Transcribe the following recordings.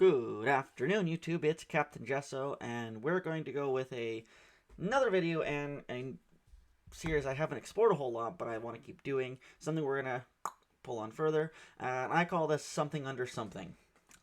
Good afternoon, YouTube. It's Captain Jesso, and we're going to go with another video and a series I haven't explored a whole lot, but I want to keep doing. Something we're going to pull on further, and I call this Something Under Something.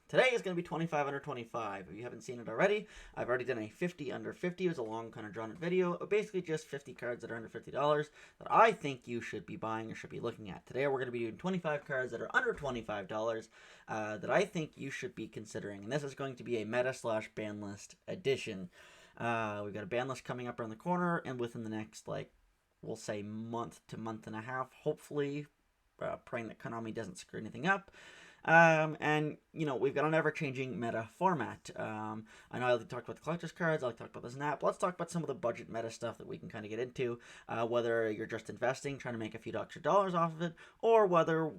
Today is going to be 25 under 25. If you haven't seen it already, I've already done a 50 under 50. It was a long, kind of drawn out video. Basically just 50 cards that are under $50 that I think you should be buying or should be looking at. Today we're going to be doing 25 cards that are under $25 that I think you should be considering. And this is going to be a meta/ban list edition. We've got a ban list coming up around the corner, and within the next, we'll say month to month and a half, hopefully, praying that Konami doesn't screw anything up. And, you know, we've got an ever-changing meta format. I know I like to talk about the collector's cards, I like to talk about the snap. Let's talk about some of the budget meta stuff that we can kind of get into, whether you're just investing, trying to make a few extra dollars off of it, or whether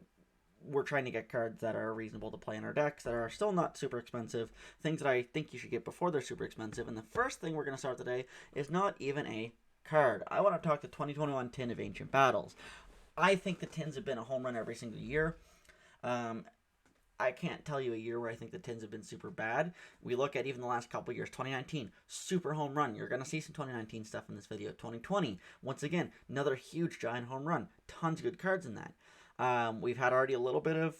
we're trying to get cards that are reasonable to play in our decks, that are still not super expensive, things that I think you should get before they're super expensive. And the first thing we're going to start today is not even a card. I want to talk the 2021 Tin of Ancient Battles. I think the Tins have been a home run every single year. I can't tell you a year where I think the Tins have been super bad. We look at even the last couple years. 2019, super home run. You're going to see some 2019 stuff in this video. 2020, once again, another huge giant home run. Tons of good cards in that. We've had already a little bit of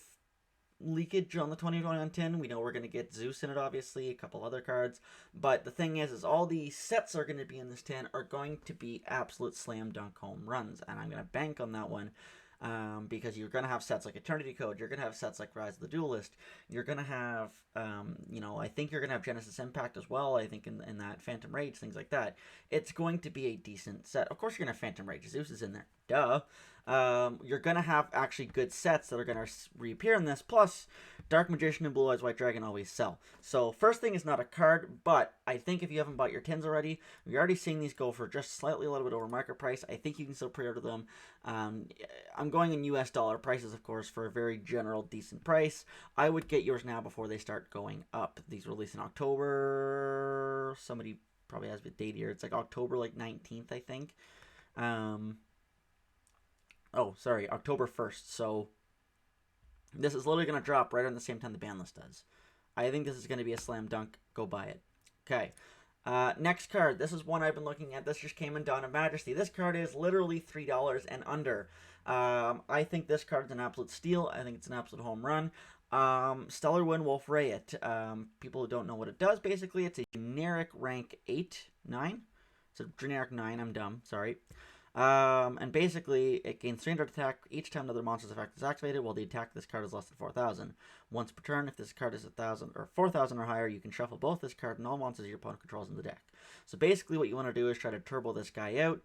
leakage on the 2021 Tin. We know we're going to get Zeus in it, obviously, a couple other cards. But the thing is all the sets are going to be in this tin are going to be absolute slam dunk home runs. And I'm going to bank on that one. Because you're going to have sets like Eternity Code, you're going to have sets like Rise of the Duelist, you're going to have, I think you're going to have Genesis Impact as well, I think in that Phantom Rage, things like that. It's going to be a decent set. Of course you're going to have Phantom Rage, Zeus is in there, duh. You're going to have actually good sets that are going to reappear in this, plus Dark Magician and Blue Eyes White Dragon always sell. So first thing is not a card, but I think if you haven't bought your tins already, you're already seeing these go for just slightly a little bit over market price. I think you can still pre-order them. I'm going in US dollar prices, of course, for a very general decent price. I would get yours now before they start going up. These release in October. Somebody probably has the date here. It's like October 19th, I think. Oh, sorry, October 1st. So this is literally going to drop right around the same time the ban list does. I think this is going to be a slam dunk. Go buy it. Okay. Next card. This is one I've been looking at. This just came in Donna Majesty. This card is literally $3 and under. I think this card is an absolute steal. I think it's an absolute home run. Stellar Wind Wolf Rayet. People who don't know what it does, basically, it's a generic rank 8, 9. It's a generic 9. I'm dumb. Sorry. And basically, it gains 300 attack each time another monster's effect is activated, while the attack of this card is less than 4,000. Once per turn, if this card is 1,000 or 4,000 or higher, you can shuffle both this card and all monsters your opponent controls in the deck. So basically, what you want to do is try to turbo this guy out.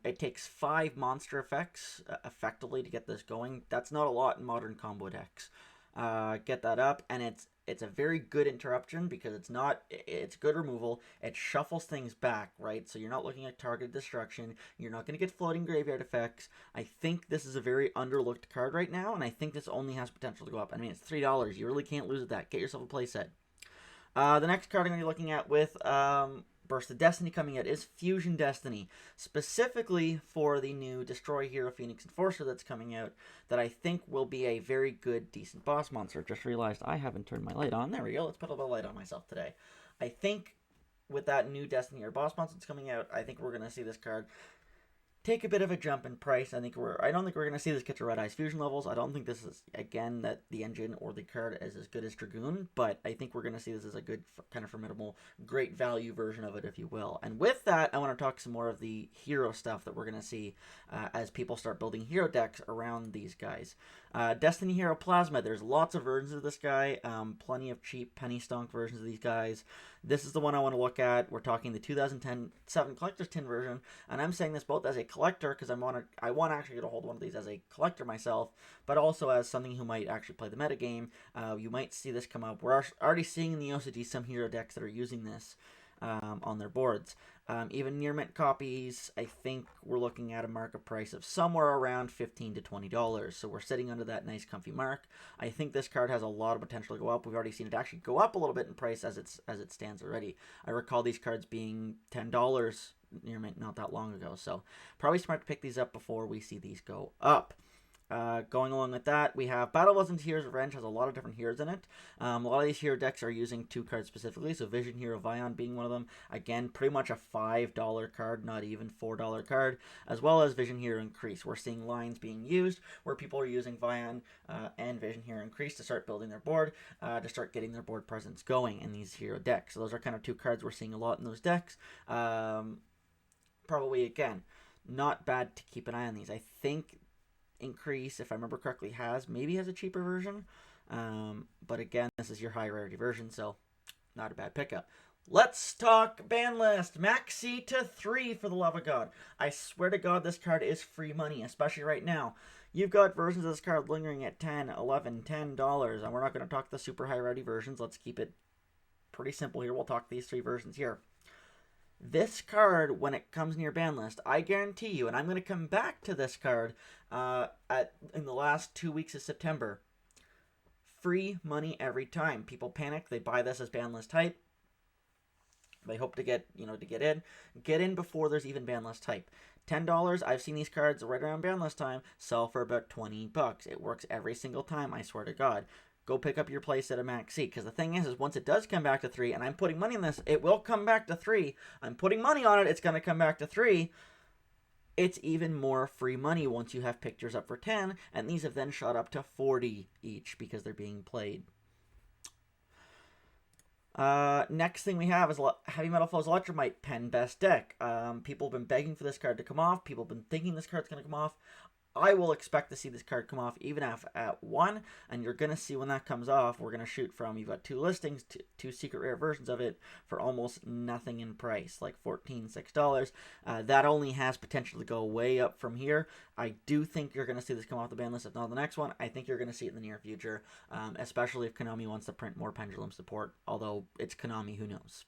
It takes 5 monster effects, effectively, to get this going. That's not a lot in modern combo decks. Get that up, and it's a very good interruption because it's good removal. It shuffles things back, right? So you're not looking at targeted destruction. You're not going to get floating graveyard effects. I think this is a very underlooked card right now, and I think this only has potential to go up. I mean, it's $3. You really can't lose at that. Get yourself a playset. The next card I'm going to be looking at with Burst of Destiny coming out is Fusion Destiny, specifically for the new Destroy Hero Phoenix Enforcer that's coming out, that I think will be a very good, decent boss monster. Just realized I haven't turned my light on. There we go. Let's put a little light on myself today. I think with that new Destiny Hero boss monster that's coming out, I think we're going to see this card take a bit of a jump in price. I don't think we're going to see this get to Red Eyes Fusion levels. I don't think this is, again, that the engine or the card is as good as Dragoon, but I think we're going to see this as a good, kind of formidable, great value version of it, if you will. And with that, I want to talk some more of the hero stuff that we're going to see as people start building hero decks around these guys. Destiny Hero Plasma, there's lots of versions of this guy, plenty of cheap penny stonk versions of these guys. This is the one I want to look at. We're talking the 2007 Collector's Tin version, and I'm saying this both as a collector, because I want to actually get a hold of one of these as a collector myself, but also as something who might actually play the metagame. You might see this come up. We're already seeing in the OCG some hero decks that are using this on their boards. Even near mint copies, I think we're looking at a market price of somewhere around $15 to $20. So we're sitting under that nice comfy mark. I think this card has a lot of potential to go up. We've already seen it actually go up a little bit in price as it stands already. I recall these cards being $10 near mint not that long ago. So probably smart to pick these up before we see these go up. Going along with that, we have Battle Wasn't Hero's Revenge has a lot of different heroes in it. A lot of these hero decks are using 2 cards specifically, so Vision Hero Vion being one of them. Again, pretty much a $5 card, not even $4 card, as well as Vision Hero Increase. We're seeing lines being used where people are using Vion and Vision Hero Increase to start building their board, to start getting their board presence going in these hero decks. So those are kind of 2 cards we're seeing a lot in those decks. Probably, again, not bad to keep an eye on these. I think Increase, if I remember correctly, maybe has a cheaper version. But again, this is your high rarity version, so not a bad pickup. Let's talk ban list. Maxi to 3 for the love of God. I swear to God, this card is free money, especially right now. You've got versions of this card lingering at $10, $11, $10, and we're not going to talk the super high rarity versions. Let's keep it pretty simple here. We'll talk these 3 versions here. This card, when it comes in your ban list, I guarantee you, and I'm going to come back to this card in the last 2 weeks of September. Free money every time. People panic. They buy this as ban list hype. They hope to get in. Get in before there's even ban list hype. $10, I've seen these cards right around ban list time sell for about $20. It works every single time, I swear to God. Go pick up your playset of Maxi, because the thing is once it does come back to 3, and I'm putting money on this, it will come back to 3. I'm putting money on it, it's going to come back to 3. It's even more free money once you have pictures up for 10, and these have then shot up to 40 each because they're being played. Next thing we have is Heavy Metal Foes Electromite Pen Best Deck. People have been begging for this card to come off. People have been thinking this card's going to come off. I will expect to see this card come off even at 1, and you're going to see when that comes off, we're going to shoot from, you've got 2 listings, 2 secret rare versions of it for almost nothing in price, like $14, $6. That only has potential to go way up from here. I do think you're going to see this come off the ban list, if not the next one. I think you're going to see it in the near future, especially if Konami wants to print more Pendulum support, although it's Konami, who knows.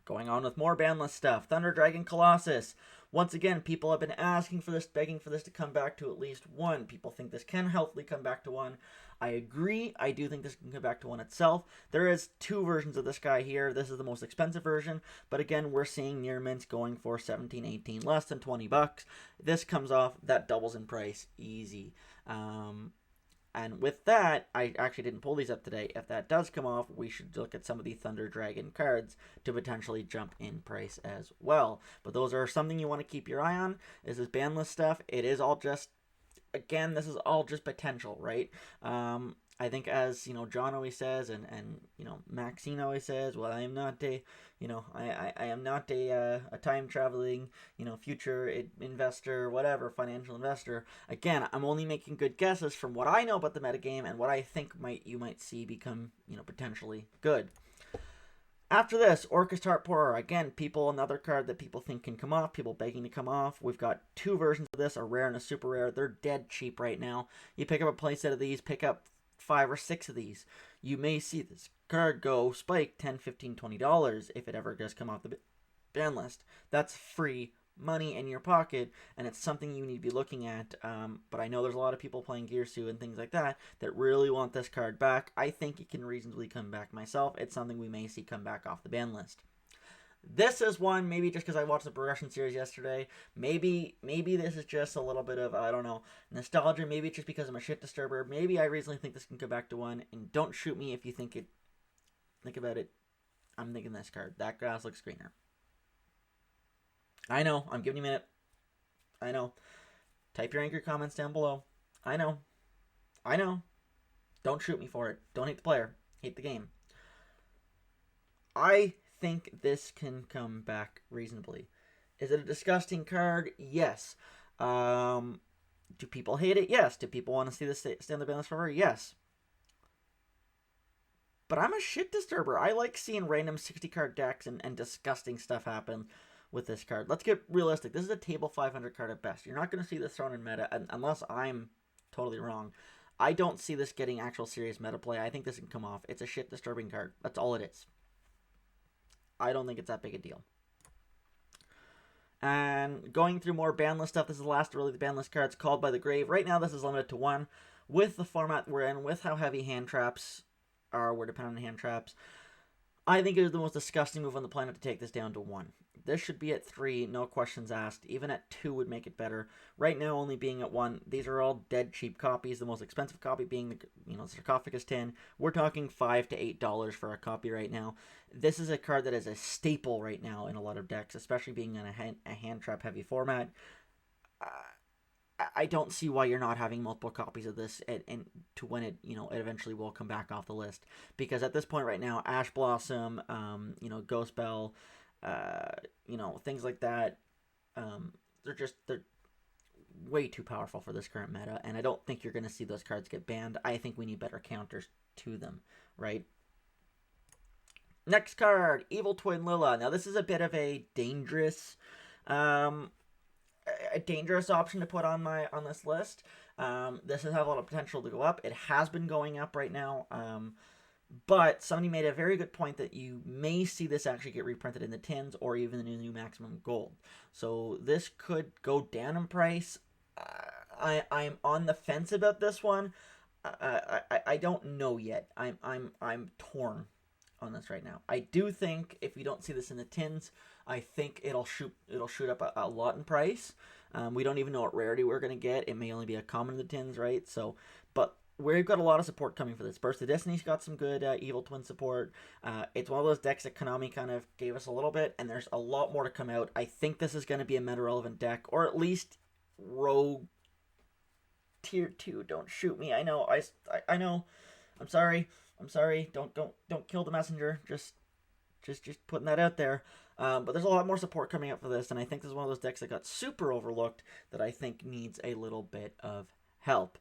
Going on with more ban list stuff, Thunder Dragon Colossus. Once again, people have been asking for this, begging for this to come back to at least 1. People think this can healthily come back to 1. I agree. I do think this can come back to 1 itself. There is 2 versions of this guy here. This is the most expensive version, but again, we're seeing near mints going for 17, 18, less than $20. This comes off, that doubles in price, easy. And with that, I actually didn't pull these up today. If that does come off, we should look at some of the Thunder Dragon cards to potentially jump in price as well. But those are something you want to keep your eye on. This is ban list stuff. It is all just, again, this is all just potential, right? I think, as John always says, and Maxine always says, well, I am not a, I am not a time traveling, future investor, whatever, financial investor. Again, I'm only making good guesses from what I know about the metagame and what I think you might see become, potentially good. After this, Orchestra Outpourer. Again, another card that people think can come off, people begging to come off. We've got 2 versions of this, a rare and a super rare. They're dead cheap right now. You pick up a playset of these, pick up 5 or 6 of these. You may see this card go spike $10, $15, $20 if it ever does come off the ban list. That's free money in your pocket, and it's something you need to be looking at. But I know there's a lot of people playing Gearsu and things like that really want this card back. I think it can reasonably come back myself. It's something we may see come back off the ban list. This is one, maybe just because I watched the Progression series yesterday. Maybe this is just a little bit of, I don't know, nostalgia. Maybe it's just because I'm a shit disturber. Maybe I reasonably think this can come back to 1. And don't shoot me if you think about it. I'm thinking this card. That grass looks greener. I know. I'm giving you a minute. I know. Type your angry comments down below. I know. Don't shoot me for it. Don't hate the player. Hate the game. I think this can come back reasonably. Is it a disgusting card? Yes. Do people hate it? Yes. Do people want to see this stay on the ban list forever? Yes. But I'm a shit disturber. I like seeing random 60-card decks and disgusting stuff happen with this card. Let's get realistic. This is a table 500 card at best. You're not going to see this thrown in meta unless I'm totally wrong. I don't see this getting actual serious meta play. I think this can come off. It's a shit disturbing card. That's all it is. I don't think it's that big a deal. And going through more ban list stuff, this is the last really the ban list cards, Called by the Grave. Right now this is limited to 1. With the format we're in, with how heavy hand traps are, we're dependent on hand traps. I think it was the most disgusting move on the planet to take this down to 1. This should be at 3, no questions asked. Even at 2 would make it better. Right now, only being at 1. These are all dead cheap copies. The most expensive copy being the Sarcophagus tin. We're talking $5 to $8 for a copy right now. This is a card that is a staple right now in a lot of decks, especially being in a hand trap heavy format. I don't see why you're not having multiple copies of this and to when it it eventually will come back off the list, because at this point right now, Ash Blossom, Ghost Bell, things like that, they're way too powerful for this current meta, and I don't think you're going to see those cards get banned. I think we need better counters to them, right? Next card, Evil Twin Lila. Now this is a bit of a dangerous option to put on this list. This has a lot of potential to go up. It has been going up right now. But somebody made a very good point that you may see this actually get reprinted in the tins or even the new maximum gold. So this could go down in price. I'm on the fence about this one. I don't know yet. I'm torn on this right now. I do think if we don't see this in the tins, I think it'll shoot up a lot in price. We don't even know what rarity we're gonna get. It may only be a common in the tins, right? So, but we've got a lot of support coming for this. Burst of Destiny's got some good Evil Twin support. It's one of those decks that Konami kind of gave us a little bit, and there's a lot more to come out. I think this is going to be a meta-relevant deck, or at least Rogue Tier 2. Don't shoot me. I know. I know. I'm sorry. Don't kill the messenger. Just putting that out there. But there's a lot more support coming out for this, and I think this is one of those decks that got super overlooked that I think needs a little bit of help.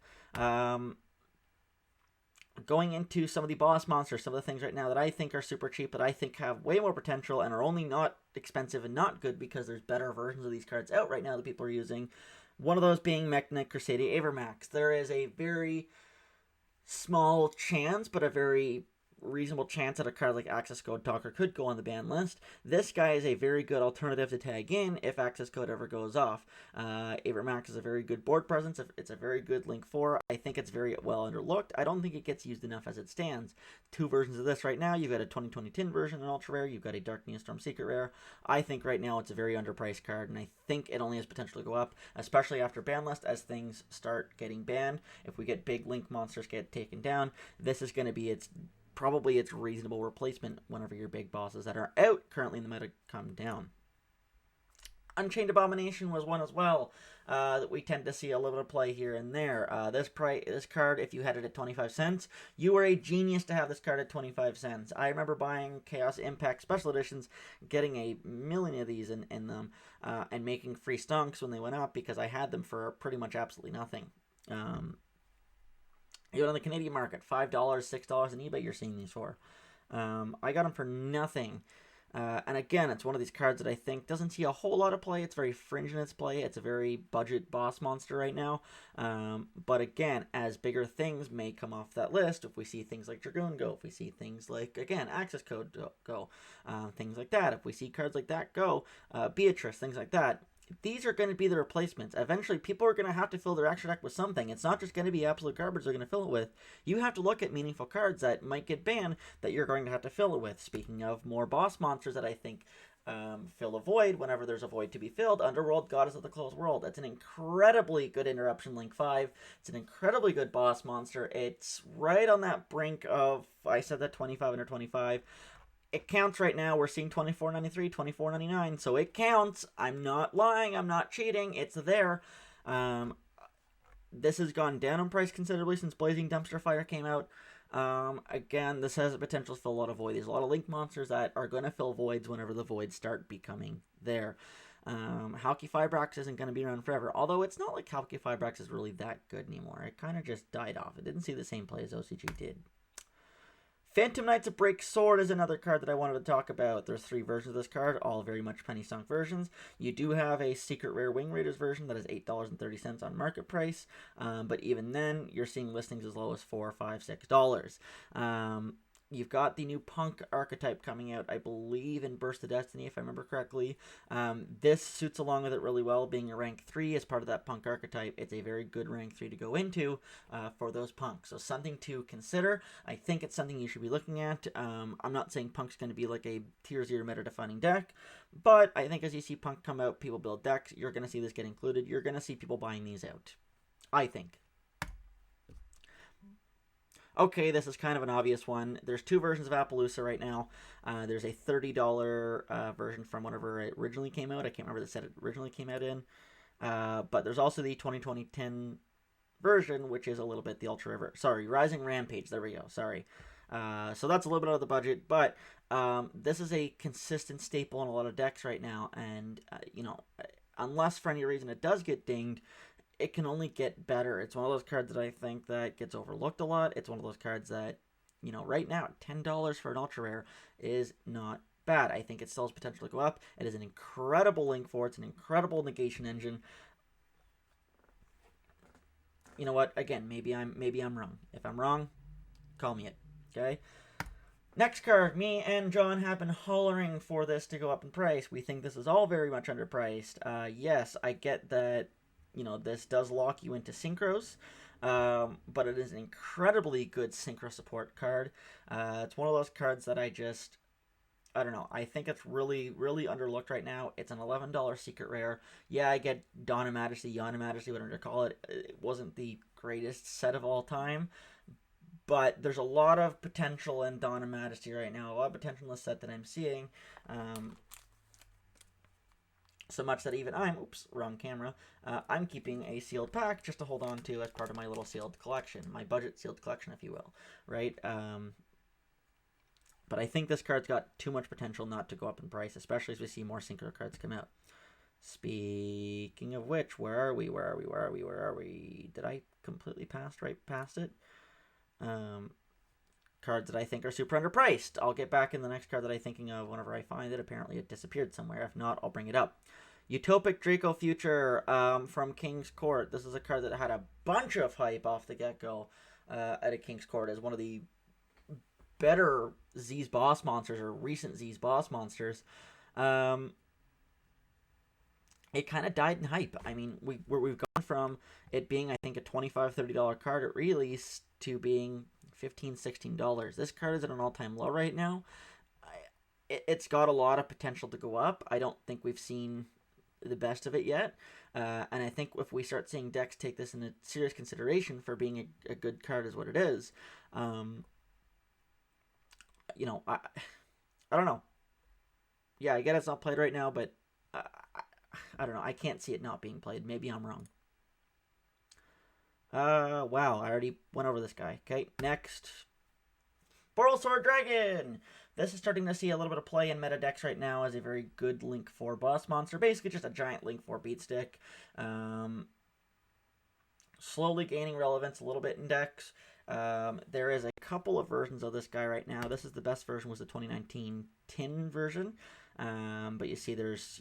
Going into some of the boss monsters, some of the things right now that I think are super cheap, that I think have way more potential and are only not expensive and not good because there's better versions of these cards out right now that people are using. One of those being Mechanic Crusadia Avermax. There is a very small chance, but a very reasonable chance that a card like Access Code Talker could go on the ban list. This guy is a very good alternative to tag in if Access Code ever goes off. Avermax is a very good board presence. It's a very good Link 4. I think it's very well underlooked. I don't think it gets used enough as it stands. 2 versions of this right now. You've got a 2020 tin version, an ultra rare. You've got a Dark Neostorm secret rare. I think right now it's a very underpriced card, and I think it only has potential to go up, especially after ban list as things start getting banned. If we get big Link monsters get taken down, this is going to be probably its reasonable replacement whenever your big bosses that are out currently in the meta come down. Unchained Abomination was one as well that we tend to see a little bit of play here and there. This card, if you had it at 25 cents, you were a genius to have this card at 25 cents. I remember buying Chaos Impact Special Editions, getting a million of these in them, and making free stonks when they went up because I had them for pretty much absolutely nothing. Even on the Canadian market, $5, $6 on eBay, you're seeing these for. I got them for nothing. And again, it's one of these cards that I think doesn't see a whole lot of play. It's very fringe in its play. It's a very budget boss monster right now. But again, as bigger things may come off that list, if we see things like Dragoon go, if we see things like, again, Access Code go, things like that, if we see cards like that go, Beatrice, things like that, these are going to be the replacements. Eventually, people are going to have to fill their extra deck with something. It's not just going to be absolute garbage they're going to fill it with. You have to look at meaningful cards that might get banned that you're going to have to fill it with. Speaking of more boss monsters that I think fill a void whenever there's a void to be filled, Underworld, Goddess of the Closed World. That's an incredibly good Interruption Link 5. It's an incredibly good boss monster. It's right on that brink of, I said that 25 under 25. It counts right now. We're seeing $24.93, $24.99, so it counts. I'm not lying. I'm not cheating. It's there. This has gone down in price considerably since Blazing Dumpster Fire came out. Again, this has the potential to fill a lot of voids. There's a lot of Link monsters that are going to fill voids whenever the voids start becoming there. Halki Fibrax isn't going to be around forever, although it's not like Halki Fibrax is really that good anymore. It kind of just died off. It didn't see the same play as OCG did. Phantom Knights of Break Sword is another card that I wanted to talk about. There's 3 versions of this card, all very much penny stunk versions. You do have a secret rare Wing Raiders version that is $8.30 on market price, but even then, you're seeing listings as low as $4, $5, $6. You've got the new Punk archetype coming out, I believe, in Burst of Destiny, if I remember correctly. This suits along with it really well, being a rank 3 as part of that Punk archetype. It's a very good rank 3 to go into for those Punks. So something to consider. I think it's something you should be looking at. I'm not saying Punk's going to be like a tier 0 meta-defining deck, but I think as you see Punk come out, people build decks, you're going to see this get included. You're going to see people buying these out, I think. Okay, this is kind of an obvious one. There's two versions of Appaloosa right now. There's a $30 version from whenever it originally came out. I can't remember the set it originally came out in. But there's also the 2010 version, which is a little bit the Ultra River. Sorry, Rising Rampage. There we go. Sorry. So that's a little bit out of the budget. But this is a consistent staple in a lot of decks right now. And, unless for any reason it does get dinged, it can only get better. It's one of those cards that I think that gets overlooked a lot. It's one of those cards that, right now, $10 for an ultra rare is not bad. I think it still has potential to go up. It is an incredible link for it. It's an incredible negation engine. You know what? Again, maybe I'm wrong. If I'm wrong, call me it. Okay? Next card, me and John have been hollering for this to go up in price. We think this is all very much underpriced. Yes, I get that, this does lock you into synchros, but it is an incredibly good synchro support card. It's one of those cards that I don't know. I think it's really, really underlooked right now. It's an $11 secret rare. Yeah, I get Donna Majesty, whatever you call it. It wasn't the greatest set of all time, but there's a lot of potential in Donna Majesty right now. A lot of potential in the set that I'm seeing. So much that even wrong camera, I'm keeping a sealed pack just to hold on to as part of my little sealed collection, my budget sealed collection, if you will, right? But I think this card's got too much potential not to go up in price, especially as we see more synchro cards come out. Speaking of which, where are we? Did I completely pass right past it? Cards that I think are super underpriced. I'll get back in the next card that I'm thinking of whenever I find it. Apparently it disappeared somewhere. If not, I'll bring it up. Utopic Draco Future from King's Court. This is a card that had a bunch of hype off the get-go at a King's Court as one of the better Z's Boss monsters, or recent Z's Boss monsters. It kind of died in hype. I mean, we've gone from it being, I think, a $25, $30 card at release to being $15, $16. This card is at an all-time low right now. It's got a lot of potential to go up. I don't think we've seen the best of it yet. And I think if we start seeing decks take this into serious consideration for being a good card is what it is, I don't know. Yeah, I get it's not played right now, but I don't know. I can't see it not being played. Maybe I'm wrong. Wow, I already went over this guy. Okay, next. Boral Sword Dragon! This is starting to see a little bit of play in meta decks right now as a very good Link 4 boss monster. Basically just a giant Link 4 beat stick. Slowly gaining relevance a little bit in decks. There is a couple of versions of this guy right now. This is the best version, was the 2019 tin version. But you see there's,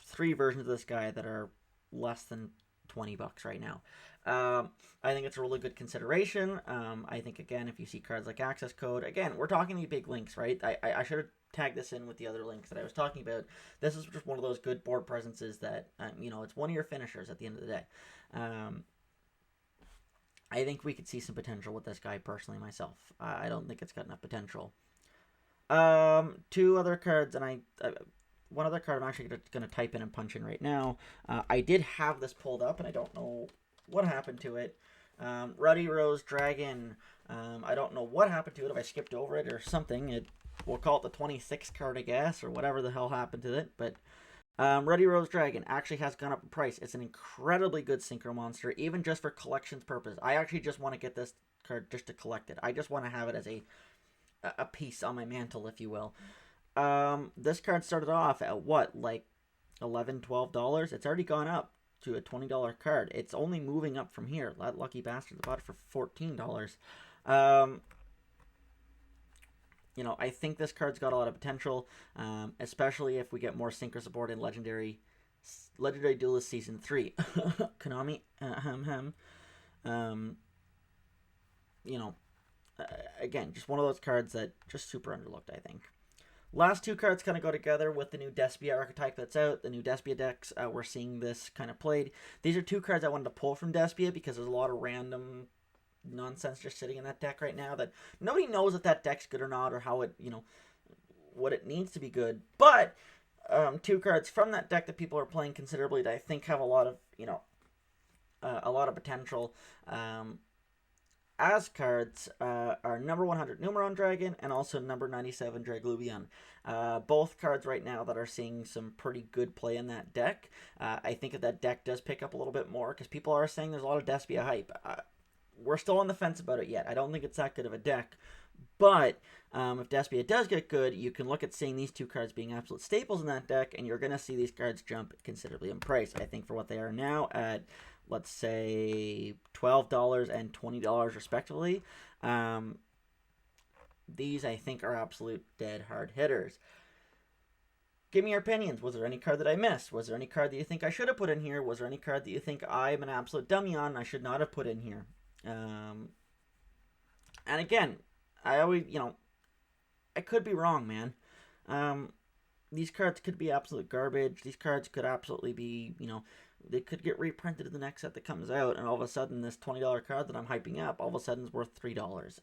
3 versions of this guy that are less than $20 right now. I think it's a really good consideration. I think, again, if you see cards like Access Code, again, we're talking the big links, right? I should have tagged this in with the other links that I was talking about. This is just one of those good board presences that, it's one of your finishers at the end of the day. I think we could see some potential with this guy, personally, myself. I don't think it's got enough potential. 2 other cards, and one other card I'm actually going to type in and punch in right now. I did have this pulled up, and I don't know what happened to it. Ruddy Rose Dragon. I don't know what happened to it, if I skipped over it or something. We'll call it the 26th card, I guess, or whatever the hell happened to it. But Ruddy Rose Dragon actually has gone up in price. It's an incredibly good synchro monster, even just for collections purpose. I actually just want to get this card just to collect it. I just want to have it as a piece on my mantle, if you will. This card started off at what, like $11, $12? It's already gone up to a $20 card. It's only moving up from here. That lucky bastard bought it for $14. I think this card's got a lot of potential, especially if we get more synchro support in Legendary Duelist Season 3. Konami, again, just one of those cards that just super underlooked, I think. Last two cards kind of go together with the new Despia archetype that's out, the new Despia decks. We're seeing this kind of played. These are two cards I wanted to pull from Despia because there's a lot of random nonsense just sitting in that deck right now that nobody knows if that deck's good or not, or how it, what it needs to be good. But two cards from that deck that people are playing considerably that I think have a lot of, a lot of potential. As cards are number 100 Numeron Dragon and also number 97 Draglubion. Both cards right now that are seeing some pretty good play in that deck. I think if that deck does pick up a little bit more, because people are saying there's a lot of Despia hype. We're still on the fence about it yet. I don't think it's that good of a deck. But if Despia does get good, you can look at seeing these two cards being absolute staples in that deck, and you're going to see these cards jump considerably in price. I think for what they are now at, let's say, $12 and $20 respectively. These, I think, are absolute dead hard hitters. Give me your opinions. Was there any card that I missed? Was there any card that you think I should have put in here? Was there any card that you think I'm an absolute dummy on and I should not have put in here? And again, I always, I could be wrong, man. These cards could be absolute garbage. These cards could absolutely be, they could get reprinted in the next set that comes out, and all of a sudden this $20 card that I'm hyping up all of a sudden is worth $3.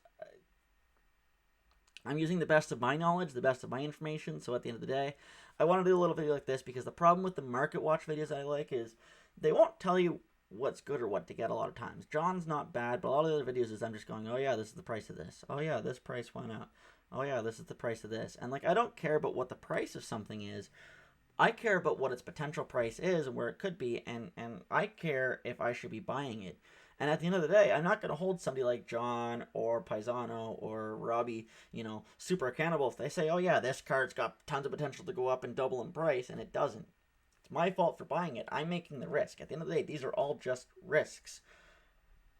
I'm using the best of my knowledge, the best of my information, so at the end of the day, I want to do a little video like this because the problem with the market watch videos I like is they won't tell you what's good or what to get a lot of times. John's not bad, but a lot of the other videos is I'm just going, oh yeah, this is the price of this. Oh yeah, this price went up. Oh yeah, this is the price of this. And I don't care about what the price of something is. I care about what its potential price is and where it could be, and I care if I should be buying it. And at the end of the day, I'm not going to hold somebody like John or Paisano or Robbie, super accountable if they say, oh yeah, this card's got tons of potential to go up and double in price, and it doesn't. It's my fault for buying it. I'm making the risk. At the end of the day, these are all just risks.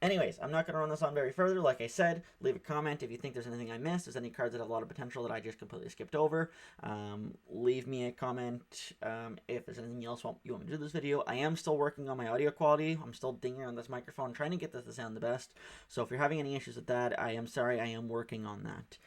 Anyways, I'm not going to run this on very further. Like I said, leave a comment if you think there's anything I missed. There's any cards that have a lot of potential that I just completely skipped over. Leave me a comment if there's anything else you want me to do this video. I am still working on my audio quality. I'm still dinging on this microphone, trying to get this to sound the best. So if you're having any issues with that, I am sorry. I am working on that.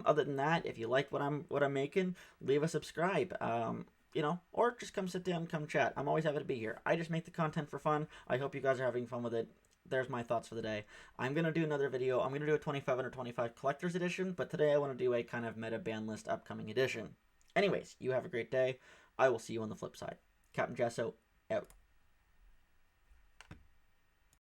Other than that, if you like what I'm making, leave a subscribe. Or just come sit down, come chat. I'm always happy to be here. I just make the content for fun. I hope you guys are having fun with it. There's my thoughts for the day. I'm going to do another video. I'm going to do a 25 under 25 collector's edition, but today I want to do a kind of meta ban list upcoming edition. Anyways, you have a great day. I will see you on the flip side. Captain Jesso, out.